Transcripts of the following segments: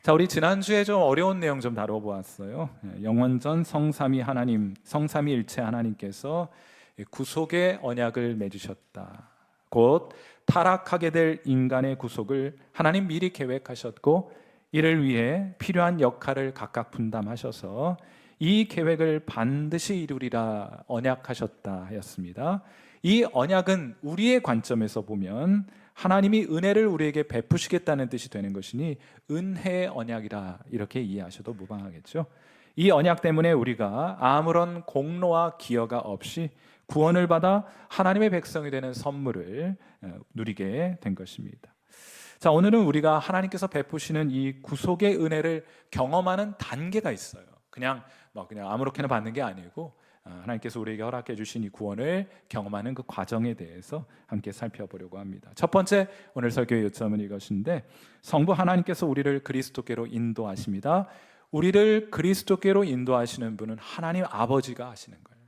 자, 우리 지난주에 좀 어려운 내용 좀 다뤄보았어요. 영원전 성삼위일체 하나님께서 구속의 언약을 맺으셨다. 곧 타락하게 될 인간의 구속을 하나님 미리 계획하셨고 이를 위해 필요한 역할을 각각 분담하셔서 이 계획을 반드시 이루리라 언약하셨다 하였습니다. 이 언약은 우리의 관점에서 보면 하나님이 은혜를 우리에게 베푸시겠다는 뜻이 되는 것이니 은혜의 언약이라 이렇게 이해하셔도 무방하겠죠. 이 언약 때문에 우리가 아무런 공로와 기여가 없이 구원을 받아 하나님의 백성이 되는 선물을 누리게 된 것입니다. 자, 오늘은 우리가 하나님께서 베푸시는 이 구속의 은혜를 경험하는 단계가 있어요. 그냥 아무렇게나 받는 게 아니고 하나님께서 우리에게 허락해 주신 이 구원을 경험하는 그 과정에 대해서 함께 살펴보려고 합니다. 첫 번째 오늘 설교의 요점은 이것인데, 성부 하나님께서 우리를 그리스도께로 인도하십니다. 우리를 그리스도께로 인도하시는 분은 하나님 아버지가 하시는 거예요.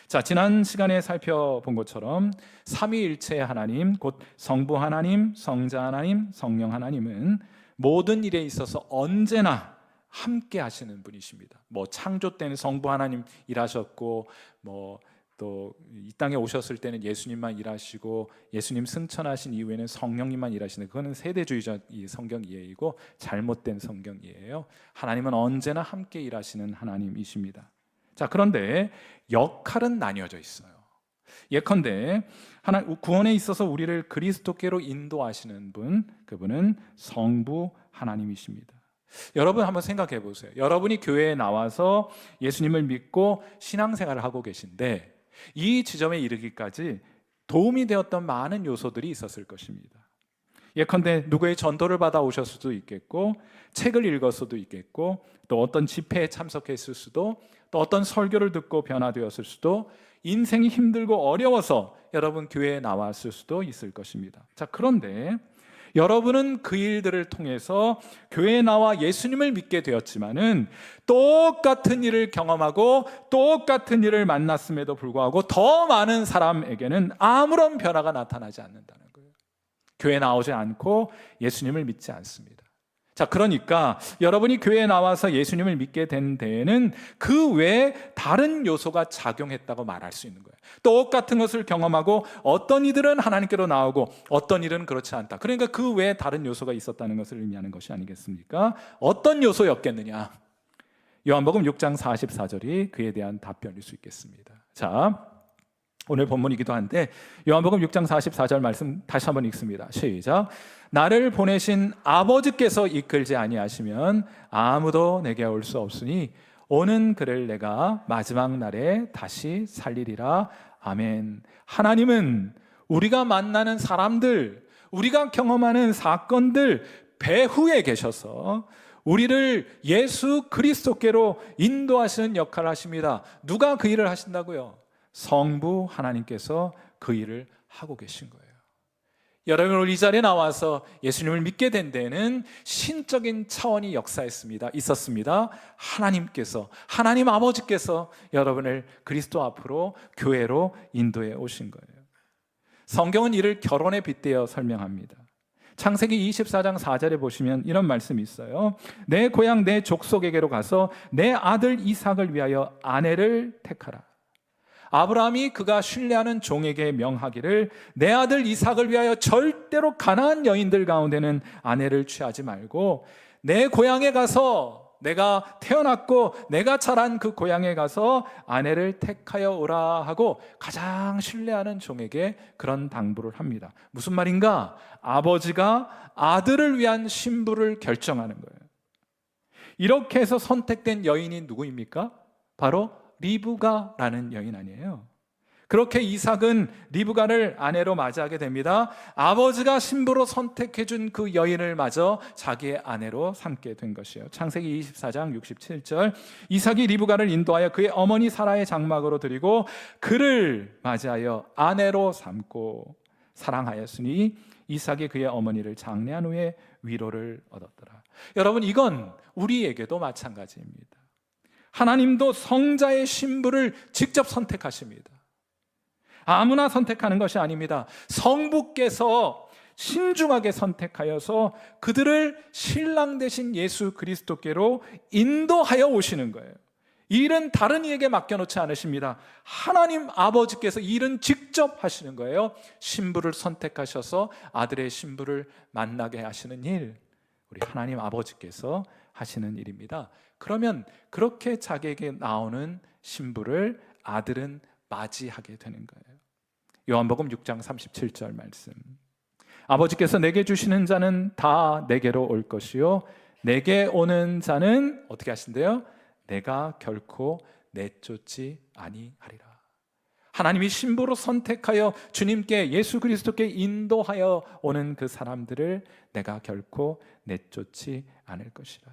자, 지난 시간에 살펴본 것처럼 삼위일체의 하나님, 곧 성부 하나님, 성자 하나님, 성령 하나님은 모든 일에 있어서 언제나 함께 하시는 분이십니다. 창조 때는 성부 하나님 일하셨고, 또 이 땅에 오셨을 때는 예수님만 일하시고, 예수님 승천하신 이후에는 성령님만 일하시는, 그거는 세대주의적 이 성경 이해이고 잘못된 성경 이해예요. 하나님은 언제나 함께 일하시는 하나님이십니다. 자, 그런데 역할은 나뉘어져 있어요. 예컨대 구원에 있어서 우리를 그리스도께로 인도하시는 분, 그분은 성부 하나님이십니다. 여러분 한번 생각해 보세요. 여러분이 교회에 나와서 예수님을 믿고 신앙생활을 하고 계신데 이 지점에 이르기까지 도움이 되었던 많은 요소들이 있었을 것입니다. 예컨대 누구의 전도를 받아 오셨을 수도 있겠고, 책을 읽었을 수도 있겠고, 또 어떤 집회에 참석했을 수도, 또 어떤 설교를 듣고 변화되었을 수도, 인생이 힘들고 어려워서 여러분 교회에 나왔을 수도 있을 것입니다. 자, 그런데 여러분은 그 일들을 통해서 교회에 나와 예수님을 믿게 되었지만은 똑같은 일을 경험하고 똑같은 일을 만났음에도 불구하고 더 많은 사람에게는 아무런 변화가 나타나지 않는다는 거예요. 교회에 나오지 않고 예수님을 믿지 않습니다. 자, 그러니까 여러분이 교회에 나와서 예수님을 믿게 된 데에는 그 외에 다른 요소가 작용했다고 말할 수 있는 거예요. 똑같은 것을 경험하고 어떤 이들은 하나님께로 나오고 어떤 일은 그렇지 않다. 그러니까 그 외에 다른 요소가 있었다는 것을 의미하는 것이 아니겠습니까? 어떤 요소였겠느냐? 요한복음 6장 44절이 그에 대한 답변일 수 있겠습니다. 자, 오늘 본문이기도 한데 요한복음 6장 44절 말씀 다시 한번 읽습니다. 시작. 나를 보내신 아버지께서 이끌지 아니하시면 아무도 내게 올 수 없으니 오는 그를 내가 마지막 날에 다시 살리리라. 아멘. 하나님은 우리가 만나는 사람들, 우리가 경험하는 사건들 배후에 계셔서 우리를 예수 그리스도께로 인도하시는 역할을 하십니다. 누가 그 일을 하신다고요? 성부 하나님께서 그 일을 하고 계신 거예요. 여러분 오늘 이 자리에 나와서 예수님을 믿게 된 데에는 신적인 차원이 있었습니다. 하나님 아버지께서 여러분을 그리스도 앞으로 교회로 인도해 오신 거예요. 성경은 이를 결혼에 빗대어 설명합니다. 창세기 24장 4절에 보시면 이런 말씀이 있어요. 내 고향 내 족속에게로 가서 내 아들 이삭을 위하여 아내를 택하라. 아브라함이 그가 신뢰하는 종에게 명하기를 내 아들 이삭을 위하여 절대로 가나안 여인들 가운데는 아내를 취하지 말고 내 고향에 가서, 내가 태어났고 내가 자란 그 고향에 가서 아내를 택하여 오라 하고 가장 신뢰하는 종에게 그런 당부를 합니다. 무슨 말인가? 아버지가 아들을 위한 신부를 결정하는 거예요. 이렇게 해서 선택된 여인이 누구입니까? 바로 리브가라는 여인 아니에요. 그렇게 이삭은 리브가를 아내로 맞이하게 됩니다. 아버지가 신부로 선택해준 그 여인을 마저 자기의 아내로 삼게 된 것이에요. 창세기 24장 67절 이삭이 리브가를 인도하여 그의 어머니 사라의 장막으로 드리고 그를 맞이하여 아내로 삼고 사랑하였으니 이삭이 그의 어머니를 장례한 후에 위로를 얻었더라. 여러분, 이건 우리에게도 마찬가지입니다. 하나님도 성자의 신부를 직접 선택하십니다. 아무나 선택하는 것이 아닙니다. 성부께서 신중하게 선택하여서 그들을 신랑 되신 예수 그리스도께로 인도하여 오시는 거예요. 이 일은 다른 이에게 맡겨놓지 않으십니다. 하나님 아버지께서 이 일은 직접 하시는 거예요. 신부를 선택하셔서 아들의 신부를 만나게 하시는 일, 우리 하나님 아버지께서 하시는 일입니다. 그러면 그렇게 자기에게 나오는 신부를 아들은 맞이하게 되는 거예요. 요한복음 6장 37절 말씀. 아버지께서 내게 주시는 자는 다 내게로 올 것이요 내게 오는 자는 어떻게 하신대요? 내가 결코 내쫓지 아니하리라. 하나님이 신부로 선택하여 주님께 예수 그리스도께 인도하여 오는 그 사람들을 내가 결코 내쫓지 않을 것이라.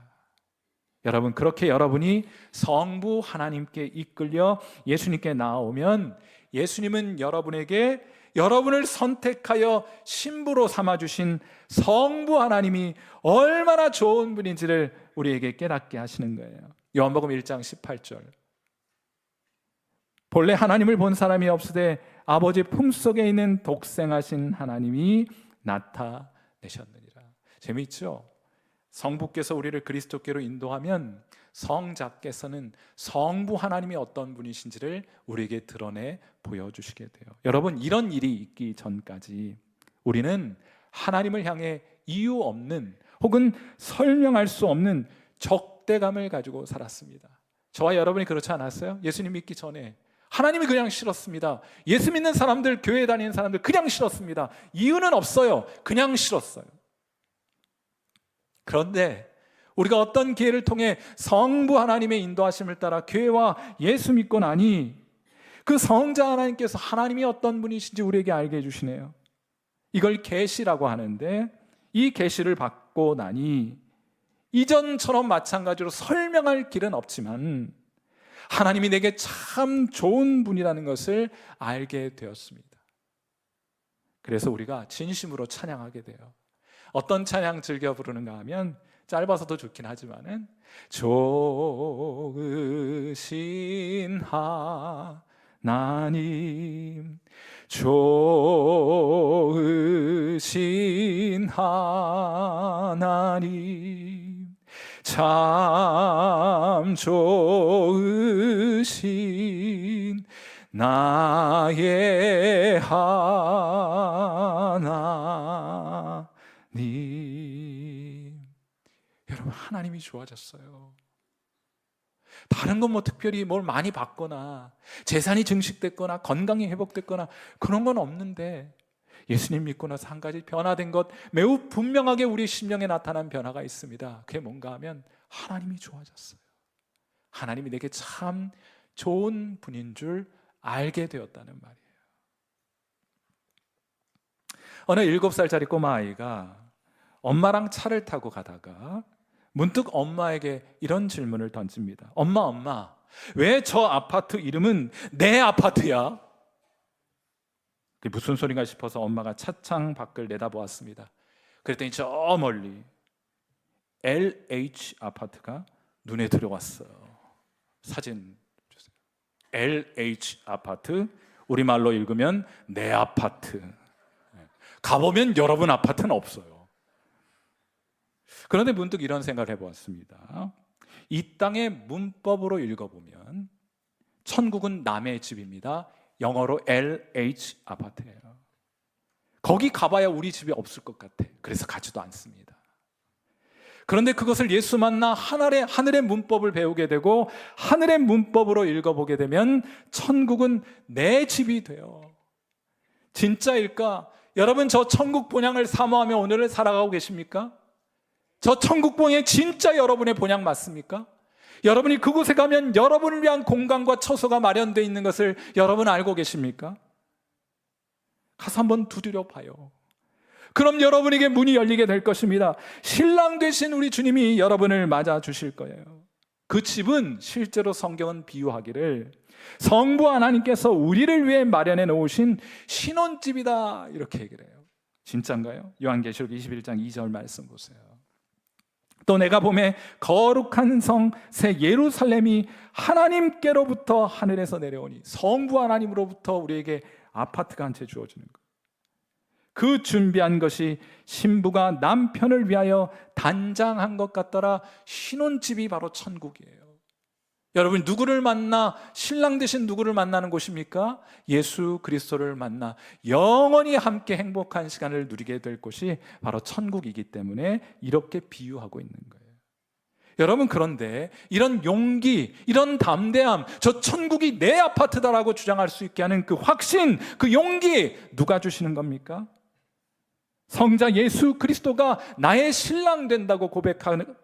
여러분, 그렇게 여러분이 성부 하나님께 이끌려 예수님께 나오면 예수님은 여러분에게 여러분을 선택하여 신부로 삼아주신 성부 하나님이 얼마나 좋은 분인지를 우리에게 깨닫게 하시는 거예요. 요한복음 1장 18절. 본래 하나님을 본 사람이 없으되 아버지 품속에 있는 독생하신 하나님이 나타내셨느니라. 재미있죠? 성부께서 우리를 그리스도께로 인도하면 성자께서는 성부 하나님이 어떤 분이신지를 우리에게 드러내 보여주시게 돼요. 여러분, 이런 일이 있기 전까지 우리는 하나님을 향해 이유 없는 혹은 설명할 수 없는 적대감을 가지고 살았습니다. 저와 여러분이 그렇지 않았어요? 예수님 믿기 전에 하나님이 그냥 싫었습니다. 예수 믿는 사람들, 교회 다니는 사람들 그냥 싫었습니다. 이유는 없어요. 그냥 싫었어요. 그런데 우리가 어떤 기회를 통해 성부 하나님의 인도하심을 따라 교회와 예수 믿고 나니 그 성자 하나님께서 하나님이 어떤 분이신지 우리에게 알게 해주시네요. 이걸 계시라고 하는데 이 계시를 받고 나니 이전처럼 마찬가지로 설명할 길은 없지만 하나님이 내게 참 좋은 분이라는 것을 알게 되었습니다. 그래서 우리가 진심으로 찬양하게 돼요. 어떤 찬양 즐겨 부르는가 하면 짧아서도 좋긴 하지만은 좋으신 하나님, 좋으신 하나님, 참 좋으신 나의 하나님. 여러분, 하나님이 좋아졌어요. 다른 건 뭐 특별히 뭘 많이 받거나 재산이 증식됐거나 건강이 회복됐거나 그런 건 없는데 예수님 믿고 나서 한 가지 변화된 것, 매우 분명하게 우리 심령에 나타난 변화가 있습니다. 그게 뭔가 하면 하나님이 좋아졌어요. 하나님이 내게 참 좋은 분인 줄 알게 되었다는 말이에요. 어느 7살짜리 꼬마아이가 엄마랑 차를 타고 가다가 문득 엄마에게 이런 질문을 던집니다. 엄마, 왜 저 아파트 이름은 내 아파트야? 그게 무슨 소린가 싶어서 엄마가 차창 밖을 내다보았습니다. 그랬더니 저 멀리 LH 아파트가 눈에 들어왔어요. 사진 주세요. LH 아파트, 우리말로 읽으면 내 아파트. 가보면 여러분 아파트는 없어요. 그런데 문득 이런 생각을 해보았습니다. 이 땅의 문법으로 읽어보면 천국은 남의 집입니다. 영어로 LH 아파트예요. 거기 가봐야 우리 집이 없을 것 같아. 그래서 가지도 않습니다. 그런데 그것을 예수 만나 하늘의 문법을 배우게 되고 하늘의 문법으로 읽어보게 되면 천국은 내 집이 돼요. 진짜일까? 여러분, 저 천국 본향을 사모하며 오늘을 살아가고 계십니까? 저 천국 본향이 진짜 여러분의 본향 맞습니까? 여러분이 그곳에 가면 여러분을 위한 공간과 처소가 마련되어 있는 것을 여러분 알고 계십니까? 가서 한번 두드려 봐요. 그럼 여러분에게 문이 열리게 될 것입니다. 신랑 되신 우리 주님이 여러분을 맞아 주실 거예요. 그 집은 실제로 성경은 비유하기를 성부 하나님께서 우리를 위해 마련해 놓으신 신혼집이다 이렇게 얘기를 해요. 진짜인가요? 요한계시록 21장 2절 말씀 보세요. 또 내가 보매 거룩한 성 새 예루살렘이 하나님께로부터 하늘에서 내려오니, 성부 하나님으로부터 우리에게 아파트가 한 채 주어지는 거예요. 그 준비한 것이 신부가 남편을 위하여 단장한 것 같더라. 신혼집이 바로 천국이에요. 여러분, 누구를 만나 신랑 되신 누구를 만나는 곳입니까? 예수 그리스도를 만나 영원히 함께 행복한 시간을 누리게 될 곳이 바로 천국이기 때문에 이렇게 비유하고 있는 거예요. 여러분, 그런데 이런 용기, 이런 담대함, 저 천국이 내 아파트다라고 주장할 수 있게 하는 그 확신, 그 용기 누가 주시는 겁니까? 성자 예수 그리스도가 나의 신랑 된다고 고백하는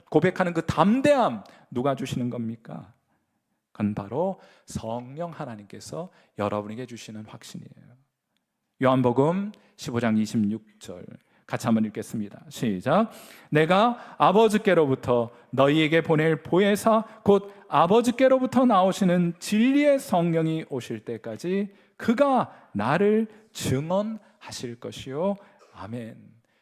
그 담대함 누가 주시는 겁니까? 그건 바로 성령 하나님께서 여러분에게 주시는 확신이에요. 요한복음 15장 26절 같이 한번 읽겠습니다. 시작. 내가 아버지께로부터 너희에게 보낼 보혜사 곧 아버지께로부터 나오시는 진리의 성령이 오실 때까지 그가 나를 증언하실 것이요. 아멘.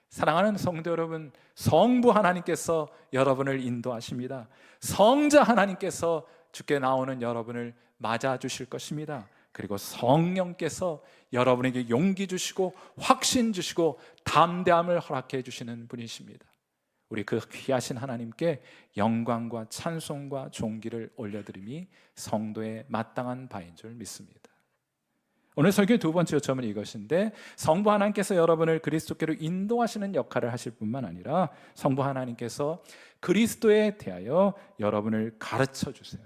사랑하는 성도 여러분, 성부 하나님께서 여러분을 인도하십니다. 성자 하나님께서 주께 나오는 여러분을 맞아주실 것입니다. 그리고 성령께서 여러분에게 용기 주시고 확신 주시고 담대함을 허락해 주시는 분이십니다. 우리 그 귀하신 하나님께 영광과 찬송과 존귀를 올려드림이 성도의 마땅한 바인 줄 믿습니다. 오늘 설교의 두 번째 요점은 이것인데, 성부 하나님께서 여러분을 그리스도께로 인도하시는 역할을 하실 뿐만 아니라 성부 하나님께서 그리스도에 대하여 여러분을 가르쳐 주세요.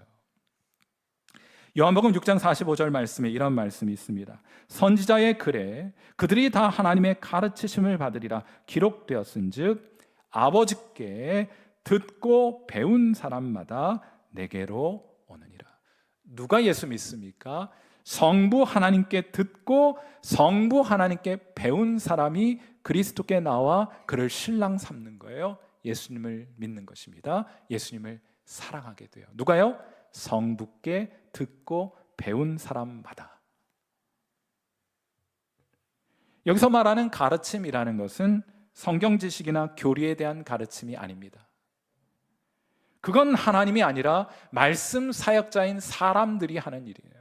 요한복음 6장 45절 말씀에 이런 말씀이 있습니다. 선지자의 글에 그들이 다 하나님의 가르치심을 받으리라 기록되었은즉 아버지께 듣고 배운 사람마다 내게로 오느니라. 누가 예수 믿습니까? 성부 하나님께 듣고 성부 하나님께 배운 사람이 그리스도께 나와 그를 신랑 삼는 거예요. 예수님을 믿는 것입니다. 예수님을 사랑하게 돼요. 누가요? 성부께 듣고 배운 사람마다. 여기서 말하는 가르침이라는 것은 성경 지식이나 교리에 대한 가르침이 아닙니다. 그건 하나님이 아니라 말씀 사역자인 사람들이 하는 일이에요.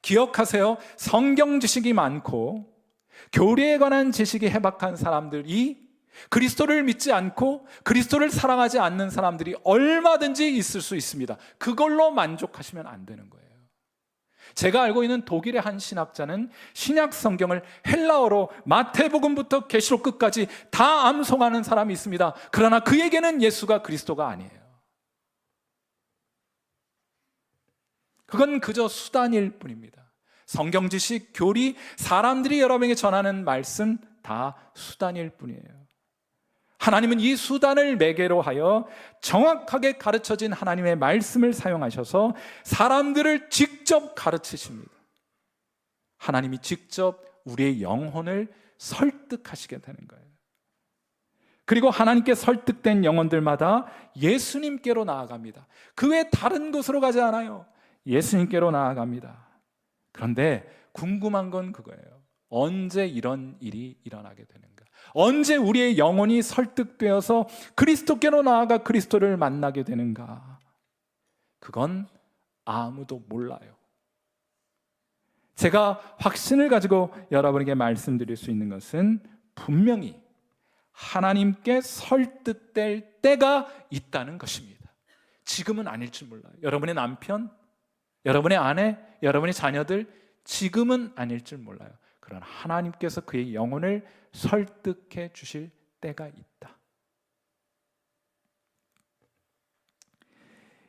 기억하세요. 성경 지식이 많고 교리에 관한 지식이 해박한 사람들이 그리스도를 믿지 않고 그리스도를 사랑하지 않는 사람들이 얼마든지 있을 수 있습니다. 그걸로 만족하시면 안 되는 거예요. 제가 알고 있는 독일의 한 신학자는 신약 성경을 헬라어로 마태복음부터 계시록 끝까지 다 암송하는 사람이 있습니다. 그러나 그에게는 예수가 그리스도가 아니에요. 그건 그저 수단일 뿐입니다. 성경 지식, 교리, 사람들이 여러분에게 전하는 말씀 다 수단일 뿐이에요. 하나님은 이 수단을 매개로 하여 정확하게 가르쳐진 하나님의 말씀을 사용하셔서 사람들을 직접 가르치십니다. 하나님이 직접 우리의 영혼을 설득하시게 되는 거예요. 그리고 하나님께 설득된 영혼들마다 예수님께로 나아갑니다. 그 외 다른 곳으로 가지 않아요. 예수님께로 나아갑니다. 그런데 궁금한 건 그거예요. 언제 이런 일이 일어나게 되는가? 언제 우리의 영혼이 설득되어서 그리스도께로 나아가 그리스도를 만나게 되는가? 그건 아무도 몰라요. 제가 확신을 가지고 여러분에게 말씀드릴 수 있는 것은 분명히 하나님께 설득될 때가 있다는 것입니다. 지금은 아닐지 몰라요. 여러분의 남편, 여러분의 아내, 여러분의 자녀들, 지금은 아닐지 몰라요. 그러나 하나님께서 그의 영혼을 설득해 주실 때가 있다.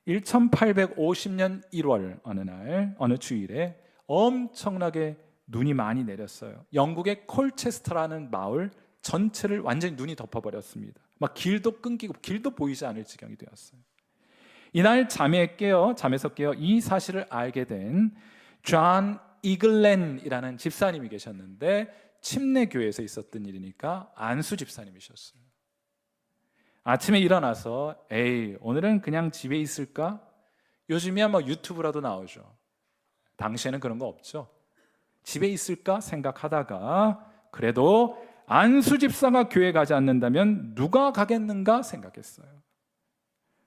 1850년 1월 어느 날, 어느 주일에 엄청나게 눈이 많이 내렸어요. 영국의 콜체스터라는 마을 전체를 완전히 눈이 덮어버렸습니다. 막 길도 끊기고 길도 보이지 않을 지경이 되었어요. 이날 잠에서 깨어 이 사실을 알게 된 존 이글렌이라는 집사님이 계셨는데 침례교회에서 있었던 일이니까 안수 집사님이셨어요. 아침에 일어나서 에이, 오늘은 그냥 집에 있을까? 요즘이야 뭐 유튜브라도 나오죠. 당시에는 그런 거 없죠. 집에 있을까 생각하다가 그래도 안수 집사가 교회 가지 않는다면 누가 가겠는가 생각했어요.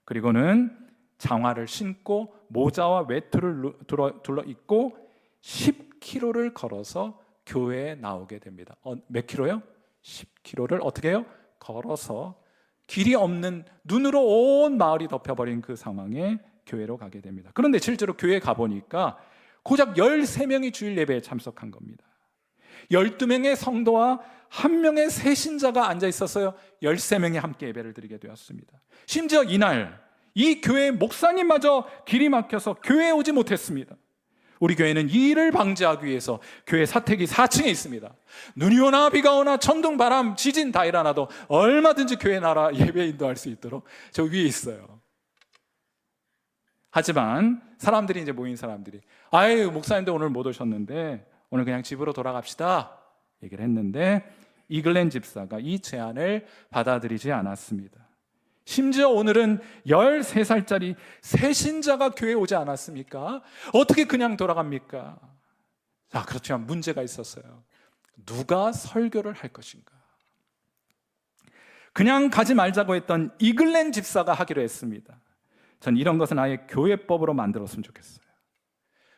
그리고는 장화를 신고 모자와 외투를 둘러 입고 10km를 걸어서 교회에 나오게 됩니다. 몇 킬로요? 10킬로를 어떻게 해요? 걸어서 길이 없는, 눈으로 온 마을이 덮여버린 그 상황에 교회로 가게 됩니다. 그런데 실제로 교회에 가보니까 고작 13명이 주일 예배에 참석한 겁니다. 12명의 성도와 1명의 새신자가 앉아 있었어요. 13명이 함께 예배를 드리게 되었습니다. 심지어 이날 이 교회 목사님마저 길이 막혀서 교회에 오지 못했습니다. 우리 교회는 이 일을 방지하기 위해서 교회 사택이 4층에 있습니다. 눈이 오나 비가 오나 천둥 바람 지진 다 일어나도 얼마든지 교회 나라 예배 인도할 수 있도록 저 위에 있어요. 하지만 사람들이, 이제 모인 사람들이, 아유 목사님도 오늘 못 오셨는데 오늘 그냥 집으로 돌아갑시다 얘기를 했는데, 이글렌 집사가 이 제안을 받아들이지 않았습니다. 심지어 오늘은 13살짜리 새신자가 교회에 오지 않았습니까? 어떻게 그냥 돌아갑니까? 그렇지만 문제가 있었어요. 누가 설교를 할 것인가? 그냥 가지 말자고 했던 이글렌 집사가 하기로 했습니다. 전 이런 것은 아예 교회법으로 만들었으면 좋겠어요.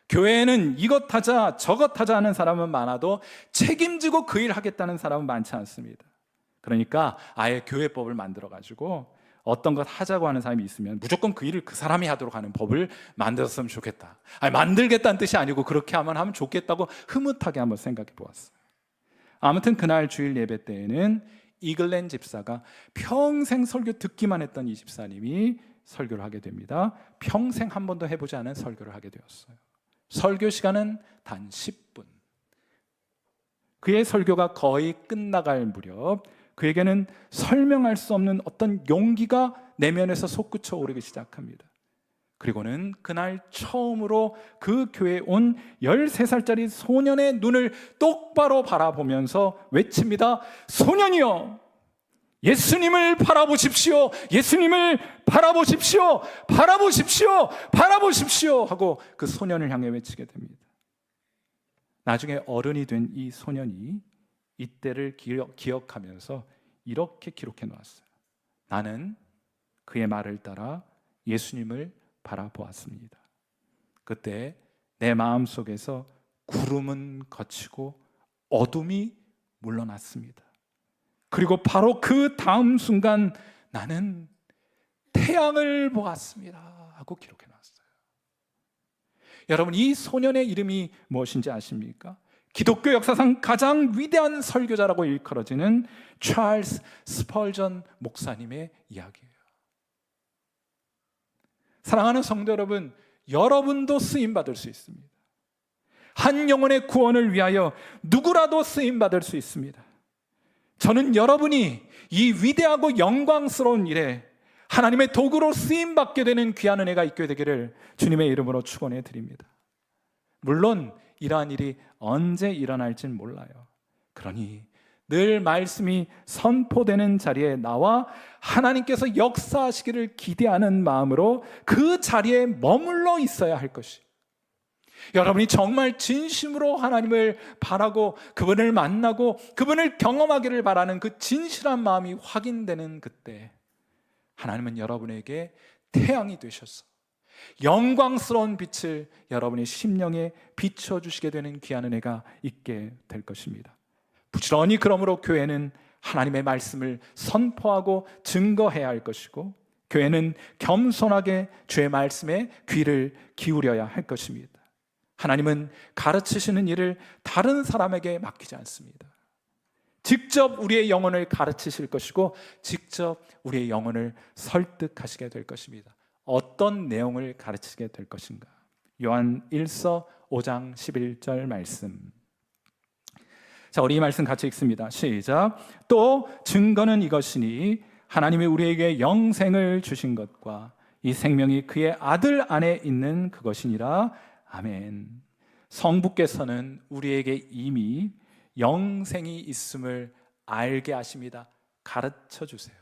교회에는 이것 하자 저것 하자 하는 사람은 많아도 책임지고 그 일 하겠다는 사람은 많지 않습니다. 그러니까 아예 교회법을 만들어가지고 어떤 것 하자고 하는 사람이 있으면 무조건 그 일을 그 사람이 하도록 하는 법을 만들었으면 좋겠다. 만들겠다는 뜻이 아니고 그렇게 하면 좋겠다고 흐뭇하게 한번 생각해 보았어요. 아무튼 그날 주일 예배 때에는 이글렌 집사가 평생 설교 듣기만 했던 이 집사님이 설교를 하게 됩니다. 평생 한 번도 해보지 않은 설교를 하게 되었어요. 설교 시간은 단 10분. 그의 설교가 거의 끝나갈 무렵 그에게는 설명할 수 없는 어떤 용기가 내면에서 솟구쳐 오르기 시작합니다. 그리고는 그날 처음으로 그 교회에 온 13살짜리 소년의 눈을 똑바로 바라보면서 외칩니다. 소년이여, 예수님을 바라보십시오. 예수님을 바라보십시오. 바라보십시오. 바라보십시오 하고 그 소년을 향해 외치게 됩니다. 나중에 어른이 된 이 소년이 이때를 기억하면서 이렇게 기록해 놓았어요. 나는 그의 말을 따라 예수님을 바라보았습니다. 그때 내 마음속에서 구름은 걷히고 어둠이 물러났습니다. 그리고 바로 그 다음 순간 나는 태양을 보았습니다 하고 기록해 놨어요. 여러분, 이 소년의 이름이 무엇인지 아십니까? 기독교 역사상 가장 위대한 설교자라고 일컬어지는 찰스 스펄전 목사님의 이야기예요. 사랑하는 성도 여러분, 여러분도 쓰임받을 수 있습니다. 한 영혼의 구원을 위하여 누구라도 쓰임받을 수 있습니다. 저는 여러분이 이 위대하고 영광스러운 일에 하나님의 도구로 쓰임받게 되는 귀한 은혜가 있게 되기를 주님의 이름으로 축원해 드립니다. 물론 이러한 일이 언제 일어날진 몰라요. 그러니 늘 말씀이 선포되는 자리에 나와 하나님께서 역사하시기를 기대하는 마음으로 그 자리에 머물러 있어야 할 것이, 여러분이 정말 진심으로 하나님을 바라고 그분을 만나고 그분을 경험하기를 바라는 그 진실한 마음이 확인되는 그때 하나님은 여러분에게 태양이 되셔서 영광스러운 빛을 여러분의 심령에 비춰주시게 되는 귀한 은혜가 있게 될 것입니다. 부지런히 그러므로 교회는 하나님의 말씀을 선포하고 증거해야 할 것이고, 교회는 겸손하게 주의 말씀에 귀를 기울여야 할 것입니다. 하나님은 가르치시는 일을 다른 사람에게 맡기지 않습니다. 직접 우리의 영혼을 가르치실 것이고 직접 우리의 영혼을 설득하시게 될 것입니다. 어떤 내용을 가르치게 될 것인가? 요한 1서 5장 11절 말씀. 자, 우리 이 말씀 같이 읽습니다. 시작. 또 증거는 이것이니 하나님이 우리에게 영생을 주신 것과 이 생명이 그의 아들 안에 있는 그것이니라. 아멘. 성부께서는 우리에게 이미 영생이 있음을 알게 하십니다. 가르쳐 주세요.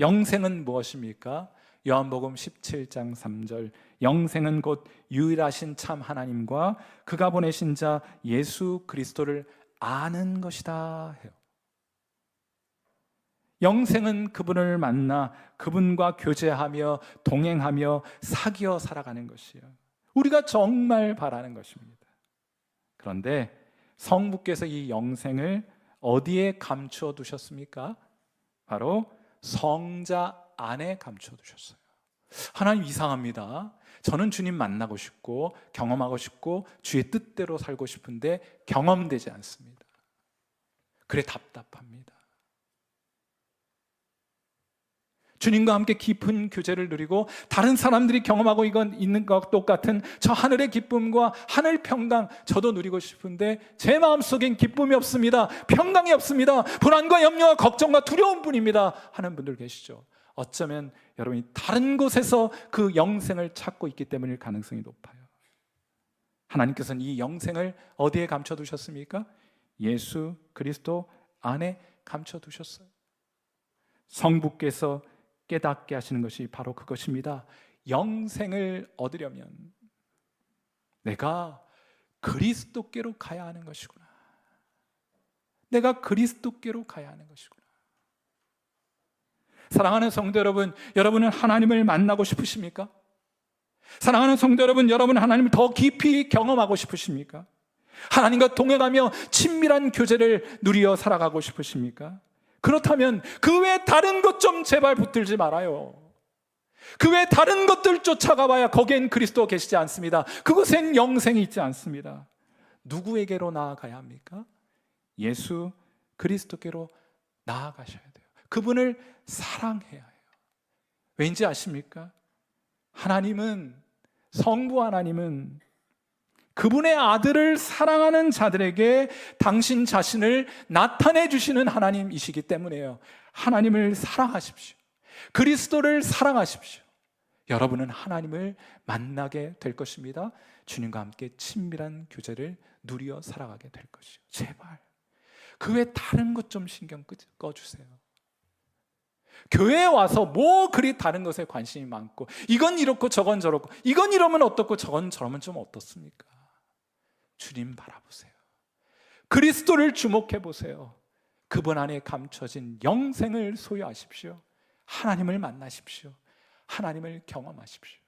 영생은 무엇입니까? 요한복음 17장 3절, 영생은 곧 유일하신 참 하나님과 그가 보내신 자 예수 그리스도를 아는 것이다 해요. 영생은 그분을 만나 그분과 교제하며 동행하며 사귀어 살아가는 것이에요. 우리가 정말 바라는 것입니다. 그런데 성부께서 이 영생을 어디에 감추어 두셨습니까? 바로 성자 안에 감추어 두셨어요. 하나님 이상합니다. 저는 주님 만나고 싶고 경험하고 싶고 주의 뜻대로 살고 싶은데 경험되지 않습니다. 그래 답답합니다. 주님과 함께 깊은 교제를 누리고 다른 사람들이 경험하고 있는 것 똑같은 저 하늘의 기쁨과 하늘 평강 저도 누리고 싶은데 제 마음속엔 기쁨이 없습니다. 평강이 없습니다. 불안과 염려와 걱정과 두려움뿐입니다 하는 분들 계시죠. 어쩌면 여러분이 다른 곳에서 그 영생을 찾고 있기 때문일 가능성이 높아요. 하나님께서는 이 영생을 어디에 감춰두셨습니까? 예수 그리스도 안에 감춰두셨어요. 성부께서 깨닫게 하시는 것이 바로 그것입니다. 영생을 얻으려면 내가 그리스도께로 가야 하는 것이구나. 내가 그리스도께로 가야 하는 것이구나. 사랑하는 성도 여러분, 여러분은 하나님을 만나고 싶으십니까? 사랑하는 성도 여러분, 여러분은 하나님을 더 깊이 경험하고 싶으십니까? 하나님과 동행하며 친밀한 교제를 누리어 살아가고 싶으십니까? 그렇다면 그 외 다른 것 좀 제발 붙들지 말아요. 그 외 다른 것들 쫓아가 봐야 거기엔 그리스도 계시지 않습니다. 그곳엔 영생이 있지 않습니다. 누구에게로 나아가야 합니까? 예수 그리스도께로 나아가셔야 돼요. 그분을 사랑해야 해요. 왠지 아십니까? 하나님은, 성부 하나님은 그분의 아들을 사랑하는 자들에게 당신 자신을 나타내 주시는 하나님이시기 때문에요. 하나님을 사랑하십시오. 그리스도를 사랑하십시오. 여러분은 하나님을 만나게 될 것입니다. 주님과 함께 친밀한 교제를 누리어 살아가게 될 것이요. 제발 그 외 다른 것 좀 신경 꺼주세요. 교회에 와서 뭐 그리 다른 것에 관심이 많고 이건 이렇고 저건 저렇고 이건 이러면 어떻고 저건 저러면 좀 어떻습니까? 주님 바라보세요. 그리스도를 주목해 보세요. 그분 안에 감춰진 영생을 소유하십시오. 하나님을 만나십시오. 하나님을 경험하십시오.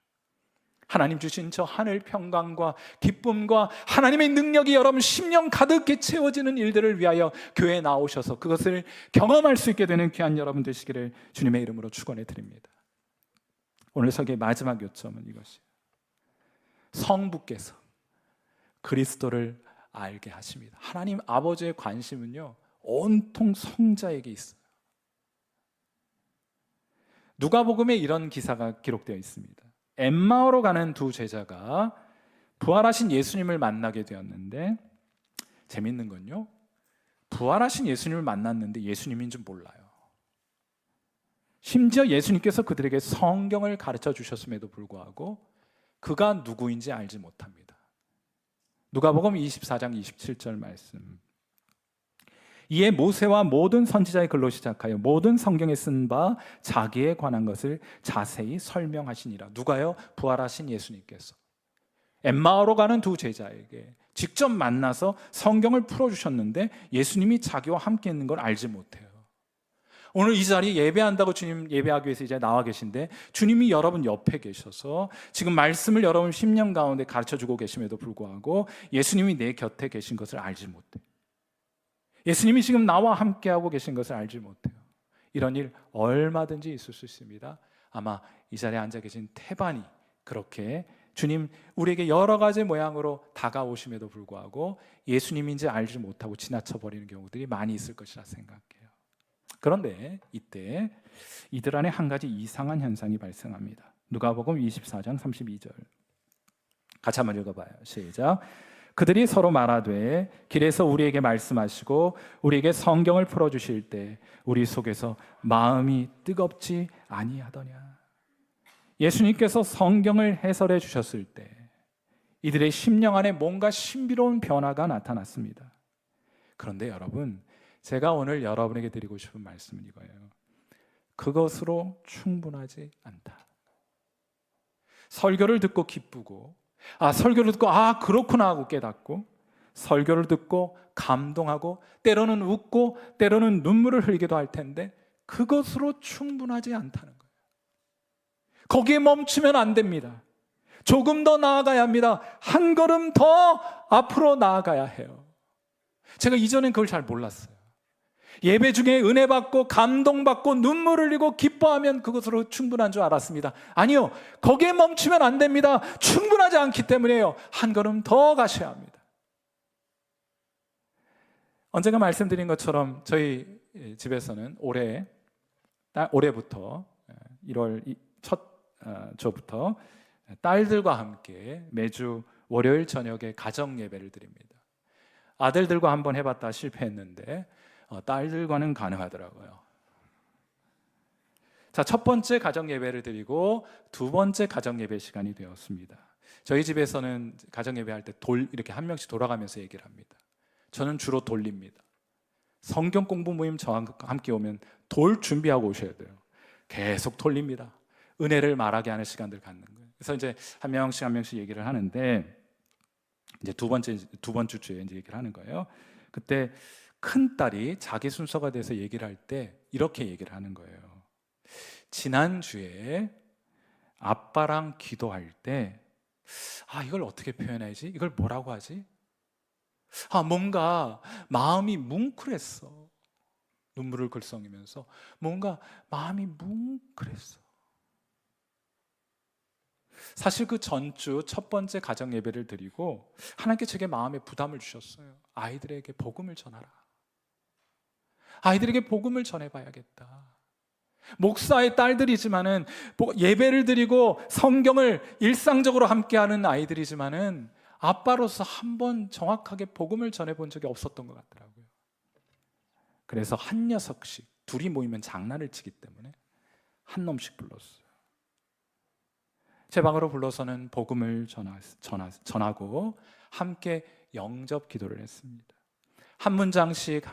하나님 주신 저 하늘 평강과 기쁨과 하나님의 능력이 여러분 심령 가득히 채워지는 일들을 위하여 교회에 나오셔서 그것을 경험할 수 있게 되는 귀한 여러분 되시기를 주님의 이름으로 축원해 드립니다. 오늘 설교의 마지막 요점은 이것이에요. 성부께서 그리스도를 알게 하십니다. 하나님 아버지의 관심은요, 온통 성자에게 있어요. 누가복음에 이런 기사가 기록되어 있습니다. 엠마오로 가는 두 제자가 부활하신 예수님을 만나게 되었는데, 재밌는 건요, 부활하신 예수님을 만났는데 예수님인 줄 몰라요. 심지어 예수님께서 그들에게 성경을 가르쳐 주셨음에도 불구하고 그가 누구인지 알지 못합니다. 누가복음 24장 27절 말씀. 이에 모세와 모든 선지자의 글로 시작하여 모든 성경에 쓴 바 자기에 관한 것을 자세히 설명하시니라. 누가요? 부활하신 예수님께서 엠마오로 가는 두 제자에게 직접 만나서 성경을 풀어주셨는데 예수님이 자기와 함께 있는 걸 알지 못해요. 오늘 이 자리에 예배한다고 주님 예배하기 위해서 이제 나와 계신데 주님이 여러분 옆에 계셔서 지금 말씀을 여러분 심령 가운데 가르쳐주고 계심에도 불구하고 예수님이 내 곁에 계신 것을 알지 못해요. 예수님이 지금 나와 함께하고 계신 것을 알지 못해요. 이런 일 얼마든지 있을 수 있습니다. 아마 이 자리에 앉아 계신 태반이 그렇게 주님 우리에게 여러 가지 모양으로 다가오심에도 불구하고 예수님인지 알지 못하고 지나쳐버리는 경우들이 많이 있을 것이라 생각해요. 그런데 이때 이들 안에 한 가지 이상한 현상이 발생합니다. 누가복음 24장 32절 같이 한번 읽어봐요. 시작. 그들이 서로 말하되 길에서 우리에게 말씀하시고 우리에게 성경을 풀어주실 때 우리 속에서 마음이 뜨겁지 아니하더냐. 예수님께서 성경을 해설해 주셨을 때 이들의 심령 안에 뭔가 신비로운 변화가 나타났습니다. 그런데 여러분, 제가 오늘 여러분에게 드리고 싶은 말씀은 이거예요. 그것으로 충분하지 않다. 설교를 듣고 기쁘고 설교를 듣고 그렇구나 하고 깨닫고 설교를 듣고 감동하고 때로는 웃고 때로는 눈물을 흘리기도 할 텐데 그것으로 충분하지 않다는 거예요. 거기에 멈추면 안 됩니다. 조금 더 나아가야 합니다. 한 걸음 더 앞으로 나아가야 해요. 제가 이전엔 그걸 잘 몰랐어요. 예배 중에 은혜 받고 감동받고 눈물 흘리고 기뻐하면 그것으로 충분한 줄 알았습니다. 아니요, 거기에 멈추면 안 됩니다. 충분하지 않기 때문에요. 한 걸음 더 가셔야 합니다. 언젠가 말씀드린 것처럼 저희 집에서는 올해부터 1월 첫 주부터 딸들과 함께 매주 월요일 저녁에 가정 예배를 드립니다. 아들들과 한번 해봤다 실패했는데 딸들과는 가능하더라고요. 자, 첫 번째 가정 예배를 드리고 두 번째 가정 예배 시간이 되었습니다. 저희 집에서는 가정 예배할 때 이렇게 한 명씩 돌아가면서 얘기를 합니다. 저는 주로 돌립니다. 성경 공부 모임 저와 함께 오면 돌 준비하고 오셔야 돼요. 계속 돌립니다. 은혜를 말하게 하는 시간들 갖는 거예요. 그래서 이제 한 명씩 얘기를 하는데, 이제 두 번째 주에 이제 얘기를 하는 거예요. 그때 큰 딸이 자기 순서가 돼서 얘기를 할 때 이렇게 얘기를 하는 거예요. 지난 주에 아빠랑 기도할 때, 이걸 어떻게 표현해야지? 이걸 뭐라고 하지? 뭔가 마음이 뭉클했어. 눈물을 글썽이면서 뭔가 마음이 뭉클했어. 사실 그 전주 첫 번째 가정 예배를 드리고 하나님께 제게 마음에 부담을 주셨어요. 아이들에게 복음을 전하라. 아이들에게 복음을 전해봐야겠다. 목사의 딸들이지만은 예배를 드리고 성경을 일상적으로 함께하는 아이들이지만은 아빠로서 한번 정확하게 복음을 전해본 적이 없었던 것 같더라고요. 그래서 한 녀석씩, 둘이 모이면 장난을 치기 때문에 한 놈씩 불렀어요. 제 방으로 불러서는 복음을 전하고 함께 영접 기도를 했습니다. 한 문장씩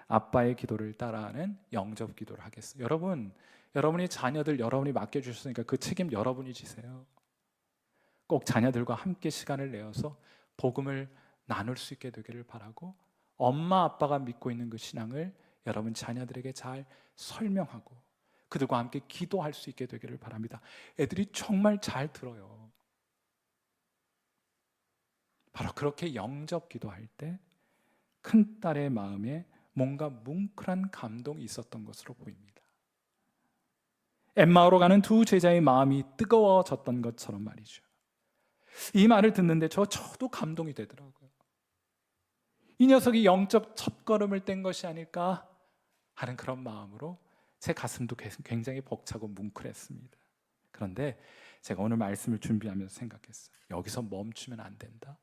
아빠의 기도를 따라하는 영접 기도를 하겠어요. 여러분이 자녀들 여러분이 맡겨주셨으니까 그 책임 여러분이 지세요. 꼭 자녀들과 함께 시간을 내어서 복음을 나눌 수 있게 되기를 바라고, 엄마 아빠가 믿고 있는 그 신앙을 여러분 자녀들에게 잘 설명하고 그들과 함께 기도할 수 있게 되기를 바랍니다. 애들이 정말 잘 들어요. 바로 그렇게 영접 기도할 때 큰딸의 마음에 뭔가 뭉클한 감동이 있었던 것으로 보입니다. 엠마오로 가는 두 제자의 마음이 뜨거워졌던 것처럼 말이죠. 이 말을 듣는데 저도 감동이 되더라고요. 이 녀석이 영적 첫걸음을 뗀 것이 아닐까 하는 그런 마음으로 제 가슴도 굉장히 벅차고 뭉클했습니다. 그런데 제가 오늘 말씀을 준비하면서 생각했어요. 여기서 멈추면 안 된다.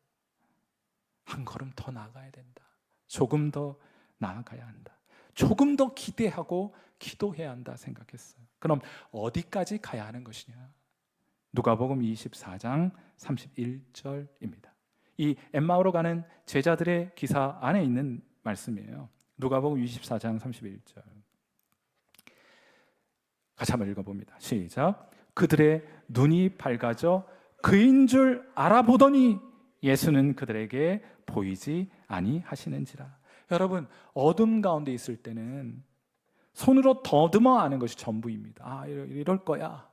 한 걸음 더 나아가야 된다. 조금 더 나아가야 한다. 조금 더 기대하고 기도해야 한다 생각했어요. 그럼 어디까지 가야 하는 것이냐? 누가복음 24장 31절입니다. 이 엠마오로 가는 제자들의 기사 안에 있는 말씀이에요. 누가복음 24장 31절. 같이 한번 읽어봅니다. 시작. 그들의 눈이 밝아져 그인 줄 알아보더니 예수는 그들에게 보이지 아니하시는지라. 여러분, 어둠 가운데 있을 때는 손으로 더듬어 아는 것이 전부입니다. 이럴 거야.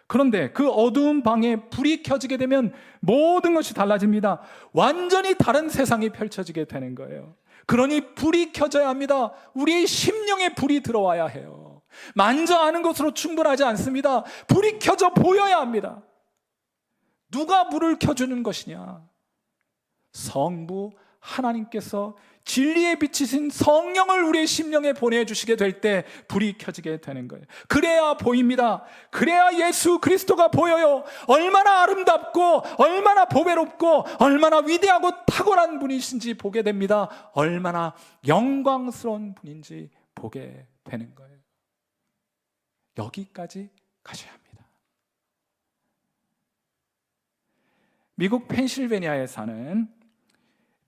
그런데 그 어두운 방에 불이 켜지게 되면 모든 것이 달라집니다. 완전히 다른 세상이 펼쳐지게 되는 거예요. 그러니 불이 켜져야 합니다. 우리의 심령에 불이 들어와야 해요. 만져 아는 것으로 충분하지 않습니다. 불이 켜져 보여야 합니다. 누가 불을 켜주는 것이냐? 성부 하나님께서 진리에 비치신 성령을 우리의 심령에 보내주시게 될 때 불이 켜지게 되는 거예요. 그래야 보입니다. 그래야 예수 그리스도가 보여요. 얼마나 아름답고 얼마나 보배롭고 얼마나 위대하고 탁월한 분이신지 보게 됩니다. 얼마나 영광스러운 분인지 보게 되는 거예요. 여기까지 가셔야 합니다. 미국 펜실베니아에 사는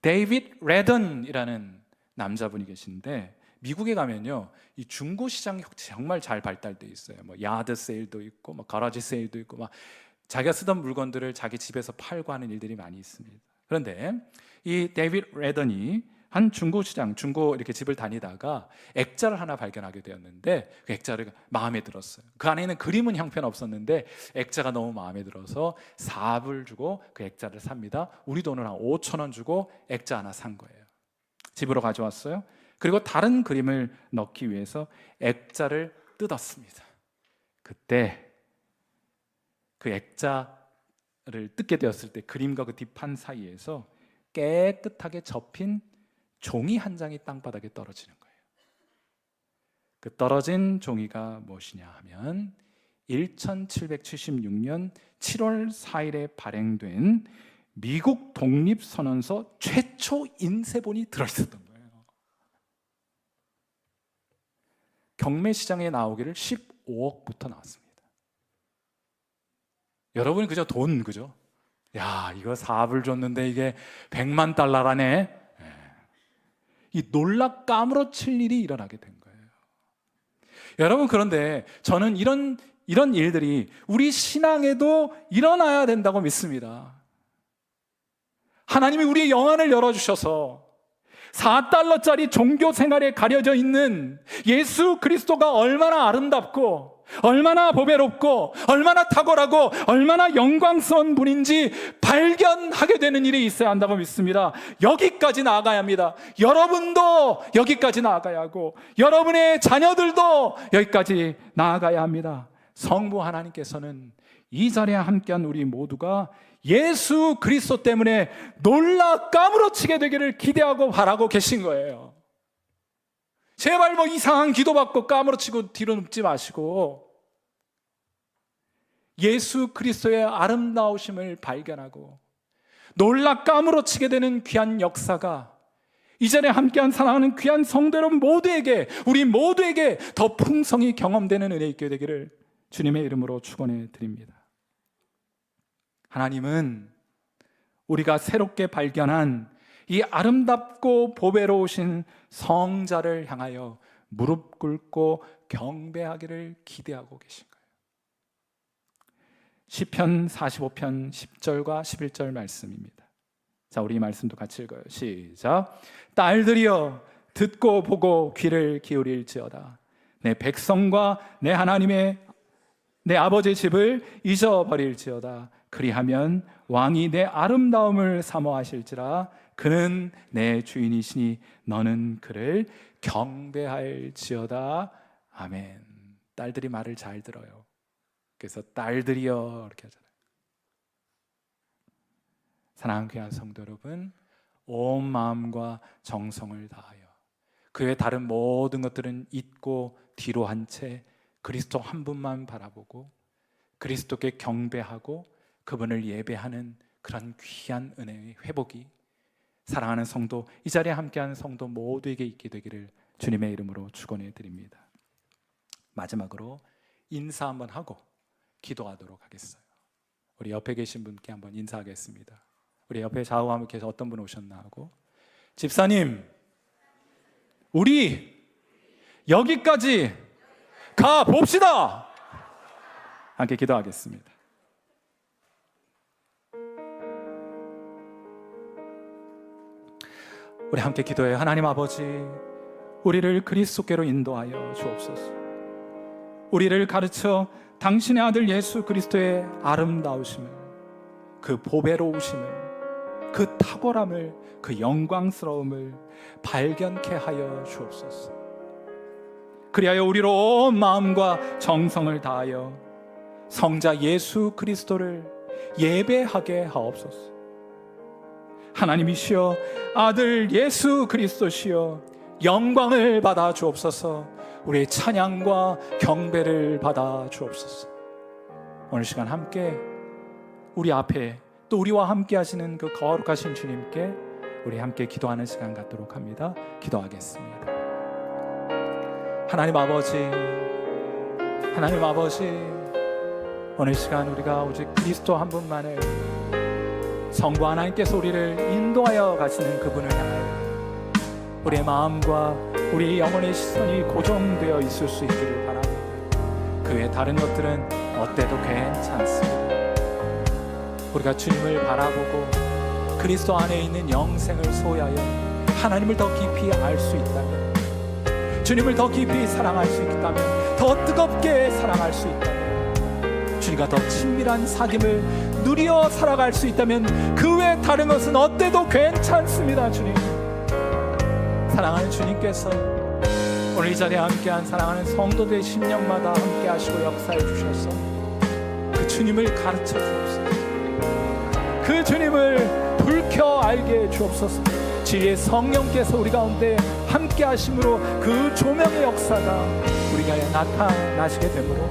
데이빗 레던이라는 남자분이 계신데, 미국에 가면요, 이 중고 시장이 정말 잘 발달돼 있어요. 야드 세일도 있고, 가라지 세일도 있고, 자기가 쓰던 물건들을 자기 집에서 팔고 하는 일들이 많이 있습니다. 그런데 이 데이빗 레던이 한 중고시장, 중고 이렇게 집을 다니다가 액자를 하나 발견하게 되었는데 그 액자를 마음에 들었어요. 그 안에는 그림은 형편없었는데 액자가 너무 마음에 들어서 4불 주고 그 액자를 삽니다. 우리 돈을 한 5천 원 주고 액자 하나 산 거예요. 집으로 가져왔어요. 그리고 다른 그림을 넣기 위해서 액자를 뜯었습니다. 그때 그 액자를 뜯게 되었을 때 그림과 그 뒷판 사이에서 깨끗하게 접힌 종이 한 장이 땅바닥에 떨어지는 거예요. 그 떨어진 종이가 무엇이냐 하면 1776년 7월 4일에 발행된 미국 독립선언서 최초 인쇄본이 들어있었던 거예요. 경매시장에 나오기를 15억부터 나왔습니다. 여러분 그저 돈 그죠? 야, 이거 4불 줬는데 이게 100만 달러라네. 이 놀라 까무러칠 일이 일어나게 된 거예요. 여러분, 그런데 저는 이런 일들이 우리 신앙에도 일어나야 된다고 믿습니다. 하나님이 우리의 영안을 열어주셔서 4달러짜리 종교 생활에 가려져 있는 예수 그리스도가 얼마나 아름답고 얼마나 보배롭고 얼마나 탁월하고 얼마나 영광스러운 분인지 발견하게 되는 일이 있어야 한다고 믿습니다. 여기까지 나아가야 합니다. 여러분도 여기까지 나아가야 하고 여러분의 자녀들도 여기까지 나아가야 합니다. 성부 하나님께서는 이 자리에 함께한 우리 모두가 예수 그리스도 때문에 놀라 까무러치게 되기를 기대하고 바라고 계신 거예요. 제발 뭐 이상한 기도받고 까무러치고 뒤로 눕지 마시고 예수 그리스도의 아름다우심을 발견하고 놀라 까무러치게 되는 귀한 역사가 이 자리에 함께한 사랑하는 귀한 성도 여러분 모두에게, 우리 모두에게 더 풍성히 경험되는 은혜 있게 되기를 주님의 이름으로 축원해 드립니다. 하나님은 우리가 새롭게 발견한 이 아름답고 보배로우신 성자를 향하여 무릎 꿇고 경배하기를 기대하고 계신 거예요. 시편 45편 10절과 11절 말씀입니다. 자, 우리 이 말씀도 같이 읽어요. 시작. 딸들이여 듣고 보고 귀를 기울일지어다. 내 백성과 내 하나님의 내 아버지의 집을 잊어버릴지어다. 그리하면 왕이 내 아름다움을 사모하실지라. 그는 내 주인이시니 너는 그를 경배할지어다. 아멘. 딸들이 말을 잘 들어요. 그래서 딸들이여 이렇게 하잖아요. 사랑하는 귀한 성도 여러분, 온 마음과 정성을 다하여 그 외 다른 모든 것들은 잊고 뒤로 한 채 그리스도 한 분만 바라보고 그리스도께 경배하고 그분을 예배하는 그런 귀한 은혜의 회복이 사랑하는 성도, 이 자리에 함께하는 성도 모두에게 있게 되기를 주님의 이름으로 축원해 드립니다. 마지막으로 인사 한번 하고 기도하도록 하겠어요. 우리 옆에 계신 분께 한번 인사하겠습니다. 우리 옆에 좌우하면 계속 어떤 분 오셨나 하고, 집사님, 우리 여기까지 가 봅시다. 함께 기도하겠습니다. 우리 함께 기도해요. 하나님 아버지, 우리를 그리스도께로 인도하여 주옵소서. 우리를 가르쳐 당신의 아들 예수 그리스도의 아름다우심을, 그 보배로우심을, 그 탁월함을, 그 영광스러움을 발견케 하여 주옵소서. 그리하여 우리로 온 마음과 정성을 다하여 성자 예수 그리스도를 예배하게 하옵소서. 하나님이시여, 아들 예수 그리스도시여, 영광을 받아 주옵소서. 우리의 찬양과 경배를 받아 주옵소서. 오늘 시간 함께 우리 앞에 또 우리와 함께 하시는 그 거룩하신 주님께 우리 함께 기도하는 시간 갖도록 합니다. 기도하겠습니다. 하나님 아버지, 하나님 아버지, 오늘 시간 우리가 오직 그리스도 한 분만을, 성부 하나님께서 우리를 인도하여 가시는 그분을 향하여 우리의 마음과 우리의 영혼의 시선이 고정되어 있을 수 있기를 바랍니다. 그 외 다른 것들은 어때도 괜찮습니다. 우리가 주님을 바라보고 그리스도 안에 있는 영생을 소유하여 하나님을 더 깊이 알 수 있다면, 주님을 더 깊이 사랑할 수 있다면, 더 뜨겁게 사랑할 수 있다면, 주님과 더 친밀한 사귐을 누리어 살아갈 수 있다면 그 외 다른 것은 어때도 괜찮습니다. 주님, 사랑하는 주님께서 오늘 이 자리에 함께한 사랑하는 성도들의 심령마다 함께 하시고 역사해 주셔서 그 주님을 가르쳐 주옵소서. 그 주님을 불켜 알게 해 주옵소서. 진리의 성령께서 우리 가운데 함께 하심으로 그 조명의 역사가 우리가 나타나시게 되므로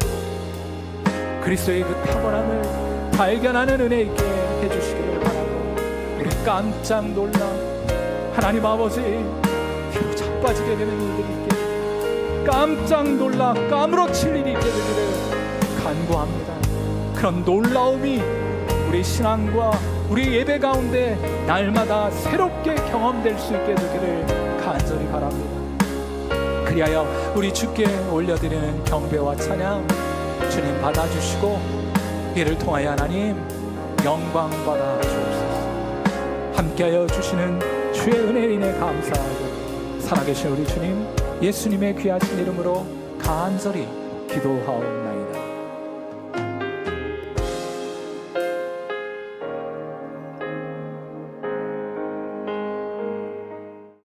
그리스도의 그 탁월함을 발견하는 은혜 있게 해주시기를 바라고, 우리 깜짝 놀라 하나님 아버지 뒤로 자빠지게 되는 일들이 있게, 깜짝 놀라 까무러칠 일이 있게 되기를 간구합니다. 그런 놀라움이 우리 신앙과 우리 예배 가운데 날마다 새롭게 경험될 수 있게 되기를 간절히 바랍니다. 그리하여 우리 주께 올려드리는 경배와 찬양 주님 받아주시고, 이를 통하여 하나님 영광 받아 주옵소서. 함께하여 주시는 주의 은혜에 인해 감사하고, 살아계신 우리 주님 예수님의 귀하신 이름으로 간절히 기도하옵나이다.